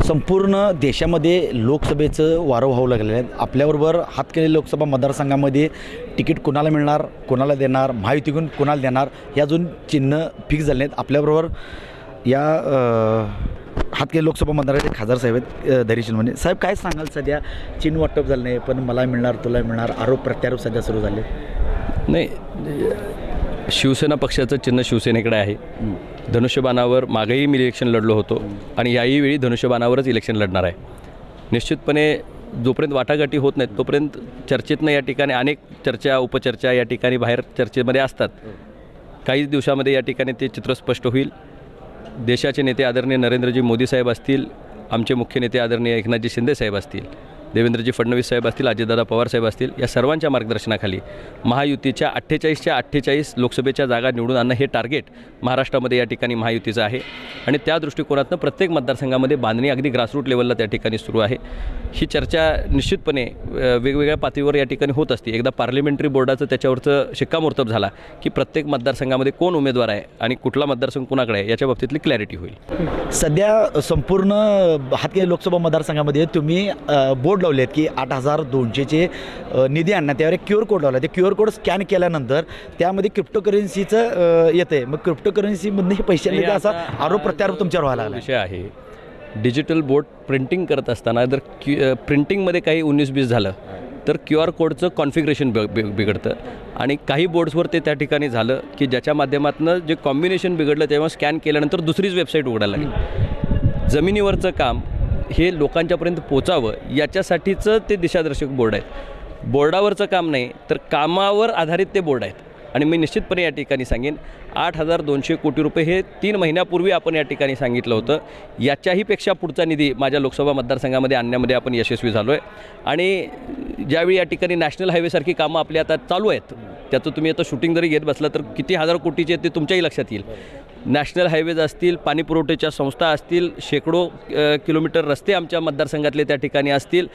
संपूर्ण देशामध्ये लोकसभेचं वारं व्हावं लागलेलं आहे. आपल्याबरोबर हातकणंगले लोकसभा मतदारसंघामध्ये तिकीट कोणाला मिळणार, कोणाला देणार, महायुतीकडून कोणाला देणार हे अजून चिन्ह फिक्स झाले नाहीत. आपल्याबरोबर या हातकणंगले लोकसभा मतदाराचे खासदार साहेब आहेत, धैर्यशील माने साहेब. काय सांगाल, सध्या चिन्ह वाटप झालं नाही, पण मला मिळणार, तुला मिळणार, आरोप प्रत्यारोप सध्या सुरू झाले. नाही, शिवसेना पक्षाचं चिन्ह शिवसेनेकडे आहे. धनुष्यबाणावर मागेही मी इलेक्शन लढलो होतो आणि याही वेळी धनुष्यबाणावरच इलेक्शन लढणार आहे. निश्चितपणे जोपर्यंत वाटाघाटी होत नाहीत तोपर्यंत चर्चेतनं या ठिकाणी अनेक चर्चा उपचर्चा या ठिकाणी बाहेर चर्चेमध्ये असतात. काही दिवसामध्ये या ठिकाणी ते चित्र स्पष्ट होईल. देशाचे नेते आदरणीय नरेंद्रजी मोदी साहेब असतील, आमचे मुख्य नेते आदरणीय एकनाथजी शिंदे साहेब असतील, देवेंद्रजी फडणवीस साहेब असतील, अजितदादा पवार साहेब असतील, या सर्वांच्या मार्गदर्शनाखाली महायुतीच्या 48च्या 48 लोकसभेच्या जागा निवडून आणणं हे टार्गेट महाराष्ट्रामध्ये या ठिकाणी महायुतीचं आहे. आणि त्या दृष्टिकोनातून प्रत्येक मतदारसंघामध्ये बांधणी अगदी ग्रासरूट लेवलला त्या ठिकाणी सुरू आहे. ही चर्चा निश्चितपणे वेगवेगळ्या पातळीवर या ठिकाणी होत असते. एकदा पार्लमेंटरी बोर्डाचं त्याच्यावरचं शिक्कामोर्तब झाला की प्रत्येक मतदारसंघामध्ये कोण उमेदवार आहे आणि कुठला मतदारसंघ कुणाकडे आहे याच्या बाबतीतली क्लॅरिटी होईल. सध्या संपूर्ण हातकणंगले लोकसभा मतदारसंघामध्ये तुम्ही बोर्ड लावले आहेत की 8,200चे निधी आणण्यात, त्यावर एक QR कोड लावला. ते QR कोड स्कॅन केल्यानंतर त्यामध्ये क्रिप्टोकरन्सीचं येतं आहे. मग क्रिप्टोकरन्सीमधून हे पैसे आले असा आरोप प्रत्यारोप तुमच्यावर व्हायला लागला. विषय आहे, डिजिटल बोर्ड प्रिंटिंग करत असताना जर प्रिंटिंगमध्ये काही 19-20 झालं तर QR कोडचं कॉन्फिगरेशन बिघडतं. आणि काही बोर्ड्सवर ते त्या ठिकाणी झालं की ज्याच्या माध्यमातून जे कॉम्बिनेशन बिघडलं तेव्हा स्कॅन केल्यानंतर दुसरीच वेबसाईट उघडायला लागली. जमिनीवरचं काम हे लोकांच्यापर्यंत पोचावं याच्यासाठीचं ते दिशादर्शक बोर्ड आहेत. बोर्डावरचं काम नाही तर कामावर आधारित ते बोर्ड आहेत. आणि मी निश्चितपणे या ठिकाणी सांगेन 8,200 कोटी रुपये हे 3 महिन्यापूर्वी आपण या ठिकाणी सांगितलं होतं. याच्याही पेक्षा पुढचा निधी माझ्या लोकसभा मतदारसंघामध्ये आणण्यामध्ये आपण यशस्वी झालो आहे. आणि ज्यावेळी या ठिकाणी नॅशनल हायवेसारखी कामं आपली आता चालू आहेत, त्याचं तुम्ही आता शूटिंग जरी घेत बसला तर किती हजार कोटीचे ते तुमच्याही लक्षात येईल. नॅशनल हायवेज असतील, पाणी पुरवठ्याच्या संस्था असतील, शेकडो किलोमीटर रस्ते आमच्या मतदारसंघातले त्या ठिकाणी असतील,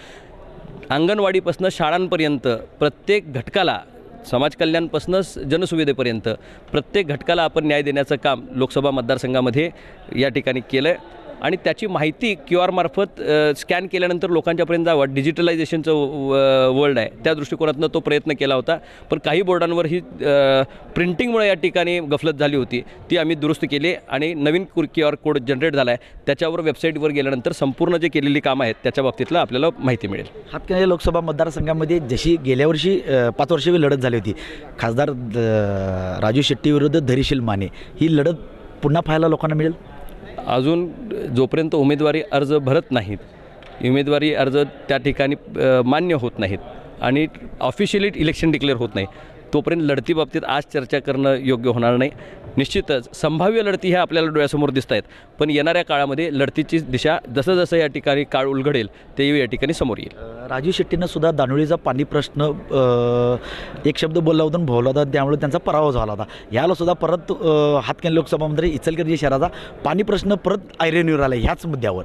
अंगणवाडीपासून शाळांपर्यंत प्रत्येक घटकाला, समाज कल्याणपासूनच जनसुविधेपर्यंत प्रत्येक घटकाला आपण न्याय देण्याचं काम लोकसभा मतदारसंघामध्ये या ठिकाणी केलं आहे. आणि त्याची माहिती QR मार्फत स्कॅन केल्यानंतर लोकांच्यापर्यंत जावं, डिजिटलायझेशनचं वर्ल्ड आहे, त्या दृष्टिकोनातून तो प्रयत्न केला होता. पण काही बोर्डांवर ही प्रिंटिंगमुळे या ठिकाणी गफलत झाली होती, ती आम्ही दुरुस्त केली आणि नवीन QR कोड जनरेट झाला आहे. त्याच्यावर वेबसाईटवर गेल्यानंतर संपूर्ण जे केलेली कामं आहेत त्याच्या बाबतीतलं आपल्याला माहिती मिळेल. हातकणंगले लोकसभा मतदारसंघामध्ये जशी गेल्या वर्षी 5 वर्षावी लढत झाली होती, खासदार राजू शेट्टी विरुद्ध धैर्यशील माने, ही लढत पुन्हा पाहायला लोकांना मिळेल. अजून जोपर्यंत उमेदवारी अर्ज भरत नाहीत, उमेदवारी अर्ज त्या ठिकाणी मान्य होत नाहीत आणि ऑफिशियली इलेक्शन डिक्लेअर होत नाही, तोपर्यंत लढतीबाबतीत आज चर्चा करणं योग्य होणार नाही. निश्चितच संभाव्य लढती ह्या आपल्याला डोळ्यासमोर दिसत आहेत, पण येणाऱ्या काळामध्ये लढतीची दिशा जसं जसं या ठिकाणी काळ उलगडेल ते या ठिकाणी समोर येईल. राजू शेट्टीनं सुद्धा दानोळीचा पाणी प्रश्न एक शब्द बोलला होता, भोवला होता, त्यामुळे त्यांचा पराभव झाला होता. याला सुद्धा परत हातकणंगले लोकसभामध्ये इचलकरंजी शहराचा पाणी प्रश्न परत ऐरणीवर आला ह्याच मुद्द्यावर.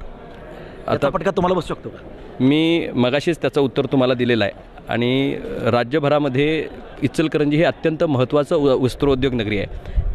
आता पटका तुम्हाला बसू शकतो का? मी मगाशीच त्याचं उत्तर तुम्हाला दिलेलं आहे. आणि राज्यभरामध्ये इचलकरंजी हे अत्यंत महत्त्वाचं वस्त्रोद्योग नगरी आहे,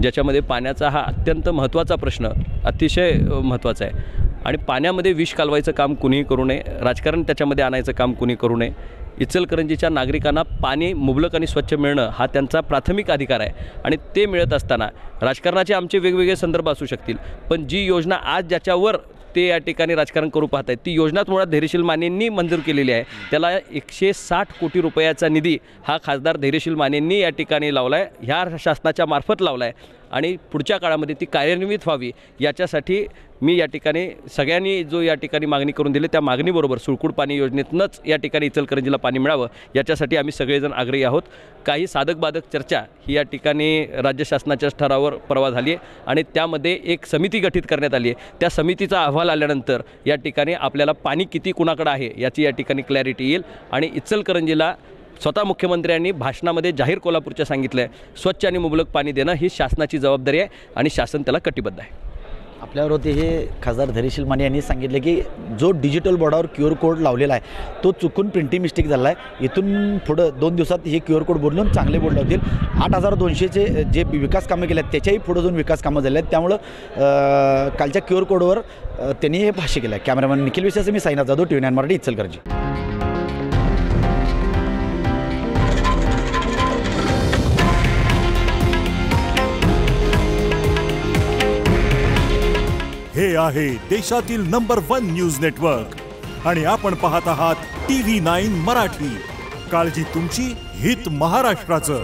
ज्याच्यामध्ये पाण्याचा हा अत्यंत महत्त्वाचा प्रश्न अतिशय महत्त्वाचा आहे. आणि पाण्यामध्ये विष कालवायचं काम कुणीही करू नये, राजकारण त्याच्यामध्ये आणायचं काम कुणी करू नये. इचलकरंजीच्या नागरिकांना पाणी मुबलक आणि स्वच्छ मिळणं हा त्यांचा प्राथमिक अधिकार आहे. आणि ते मिळत असताना राजकारणाचे आमचे वेगवेगळे संदर्भ असू शकतील, पण जी योजना आज ज्याच्यावर ते या ठिकाणी राजकारण करू पाहत आहेत ती योजनाच मुळात धैर्यशील मानेंनी मंजूर केलेली आहे. त्याला 160 कोटी रुपयाचा निधी हा खासदार धैर्यशील मानेंनी या ठिकाणी लावला आहे, ह्या शासनाच्या मार्फत लावला आहे. आणि पुढच्या काळामध्ये ती कार्यान्वित व्हावी याच्यासाठी मी या ठिकाणी सगळ्यांनी जो या ठिकाणी मागणी करून दिली त्या मागणीबरोबर सुळकूड पाणी योजनेतूनच या ठिकाणी इचलकरंजीला पाणी मिळावं याच्यासाठी आम्ही सगळेजण आग्रही आहोत. काही साधक बाधक चर्चा ही या ठिकाणी राज्य शासनाच्या स्तरावर परवा झाली आहे आणि त्यामध्ये एक समिती गठीत करण्यात आली आहे. त्या समितीचा अहवाल आल्यानंतर या ठिकाणी आपल्याला पाणी किती कुणाकडे आहे याची या ठिकाणी क्लॅरिटी येईल. आणि इचलकरंजीला स्वतः मुख्यमंत्र्यांनी भाषणामध्ये जाहीर कोल्हापूरच्या सांगितलं आहे, स्वच्छ आणि मुबलक पाणी देणं ही शासनाची जबाबदारी आहे आणि शासन त्याला कटिबद्ध आहे. आपल्यावर होते हे खासदार धैर्यशील माने यांनी सांगितले की जो डिजिटल बोर्डावर QR कोड लावलेला आहे तो चुकून प्रिंटिंग मिस्टेक झाला आहे. इथून पुढं 2 दिवसात हे QR कोड बदलून चांगले बोर्ड लावतील. 8,200चे जे विकास कामं केले आहेत त्याच्याही पुढं जाऊन विकास कामं झाले आहेत. त्यामुळं कालच्या QR कोडवर त्यांनी हे भाष्य केलं आहे. कॅमेरामॅन निखिल विश्वास, मी साईनाथ जाधव, TV9 मराठी, इचलकरंजी. हे आहे देशातील नंबर 1 न्यूज नेटवर्क आणि आपण पाहत आहात TV9 मराठी. काळजी तुमची, हित महाराष्ट्राचं.